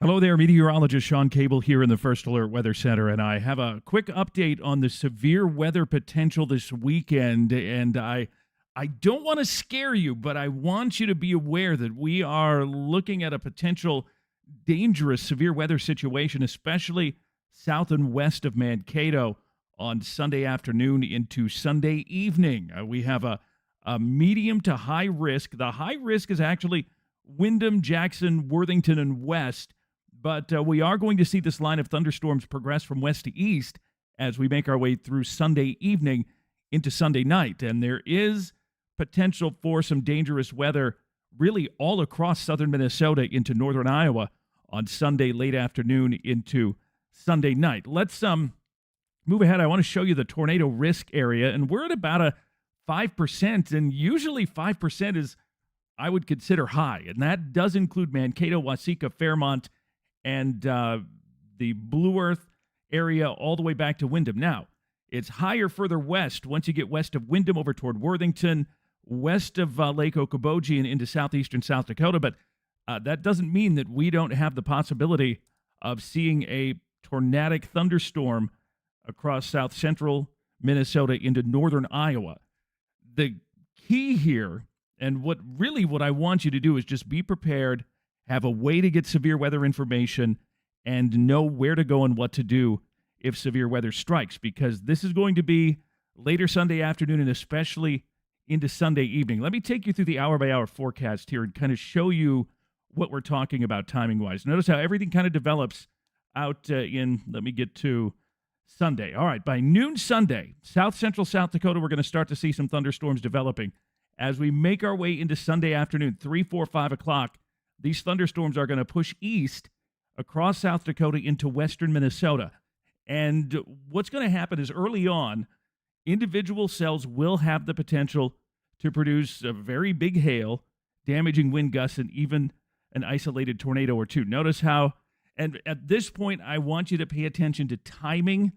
Hello there, Meteorologist Shawn Cable here in the First Alert Weather Center, and I have a quick update on the severe weather potential this weekend. And I don't want to scare you, but I want you to be aware that we are looking at a potential dangerous severe weather situation, especially south and west of Mankato on Sunday afternoon into Sunday evening. We have a medium to high risk. The high risk is actually Windham, Jackson, Worthington, and west. But we are going to see this line of thunderstorms progress from west to east as we make our way through Sunday evening into Sunday night. And there is potential for some dangerous weather really all across southern Minnesota into northern Iowa on Sunday late afternoon into Sunday night. Let's move ahead. I want to show you the tornado risk area, and we're at about a 5%, and usually 5% is, I would consider, high, and that does include Mankato, Waseca, Fairmont, and the Blue Earth area all the way back to Windham. Now, it's higher further west once you get west of Windham over toward Worthington, west of Lake Okoboji and into southeastern South Dakota, but that doesn't mean that we don't have the possibility of seeing a tornadic thunderstorm across south central Minnesota into northern Iowa. The key here, and what I want you to do, is just be prepared, have a way to get severe weather information, and know where to go and what to do if severe weather strikes, because this is going to be later Sunday afternoon and especially into Sunday evening. Let me take you through the hour-by-hour forecast here and kind of show you what we're talking about timing-wise. Notice how everything kind of develops out let me get to Sunday. All right, by noon Sunday, south central South Dakota, we're going to start to see some thunderstorms developing. As we make our way into Sunday afternoon, 3, 4, 5 o'clock, these thunderstorms are going to push east across South Dakota into western Minnesota. And what's going to happen is early on, individual cells will have the potential to produce a very big hail, damaging wind gusts, and even an isolated tornado or two. Notice how, and at this point, I want you to pay attention to timing,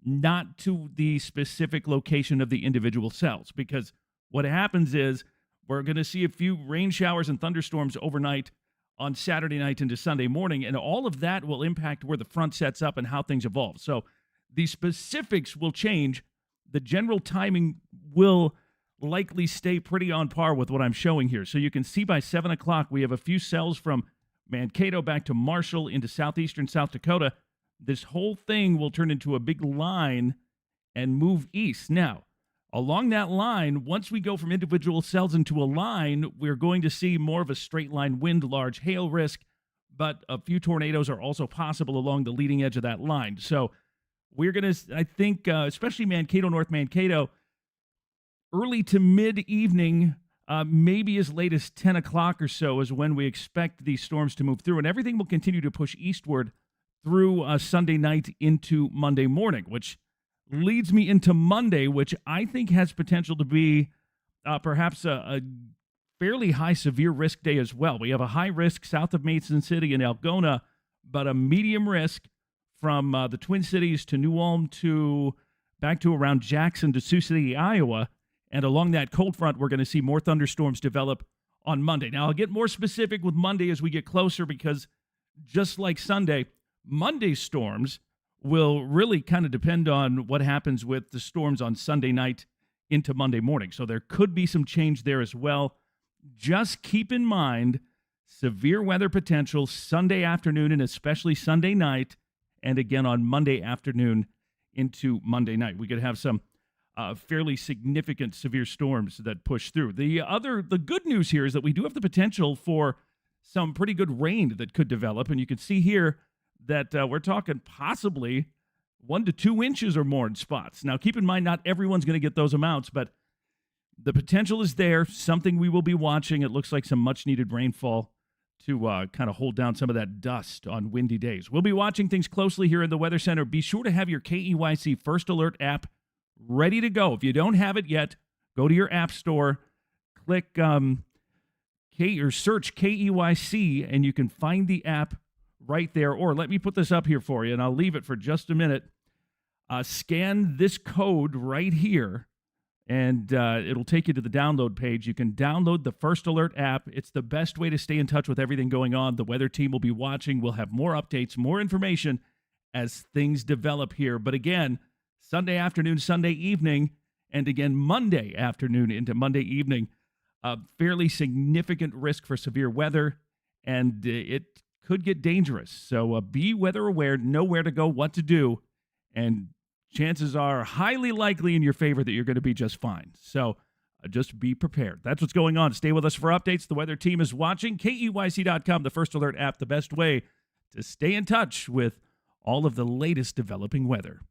not to the specific location of the individual cells, because what happens is we're going to see a few rain showers and thunderstorms overnight on Saturday night into Sunday morning, and all of that will impact where the front sets up and how things evolve. So the specifics will change. The general timing will likely stay pretty on par with what I'm showing here. So you can see by 7 o'clock, we have a few cells from Mankato back to Marshall into southeastern South Dakota. This whole thing will turn into a big line and move east. Now, along that line, once we go from individual cells into a line, we're going to see more of a straight line wind, large hail risk, but a few tornadoes are also possible along the leading edge of that line. So we're going to, I think, especially Mankato, North Mankato, early to mid-evening, maybe as late as 10 o'clock or so is when we expect these storms to move through, and everything will continue to push eastward through Sunday night into Monday morning, which leads me into Monday, which I think has potential to be perhaps a fairly high severe risk day as well. We have a high risk south of Mason City and Algona, but a medium risk from the Twin Cities to New Ulm to back to around Jackson to Sioux City, Iowa. And along that cold front, we're going to see more thunderstorms develop on Monday. Now, I'll get more specific with Monday as we get closer, because just like Sunday, Monday's storms will really kind of depend on what happens with the storms on Sunday night into Monday morning. So there could be some change there as well. Just keep in mind severe weather potential Sunday afternoon and especially Sunday night, and again on Monday afternoon into Monday night. We could have some fairly significant severe storms that push through. The good news here is that we do have the potential for some pretty good rain that could develop, and you can see here that we're talking possibly 1 to 2 inches or more in spots. Now, keep in mind, not everyone's going to get those amounts, but the potential is there, something we will be watching. It looks like some much-needed rainfall to kind of hold down some of that dust on windy days. We'll be watching things closely here in the Weather Center. Be sure to have your KEYC First Alert app ready to go. If you don't have it yet, go to your app store, click or search KEYC, and you can find the app right there. Or let me put this up here for you, and I'll leave it for just a minute. Scan this code right here, and it'll take you to the download page. You can download the First Alert app. It's the best way to stay in touch with everything going on. The weather team will be watching. We'll have more updates, more information as things develop here. But again, Sunday afternoon, Sunday evening, and again, Monday afternoon into Monday evening, a fairly significant risk for severe weather, and it could get dangerous. So be weather aware, know where to go, what to do, and chances are highly likely in your favor that you're going to be just fine. So just be prepared. That's what's going on. Stay with us for updates. The weather team is watching. KEYC.com, the First Alert app, the best way to stay in touch with all of the latest developing weather.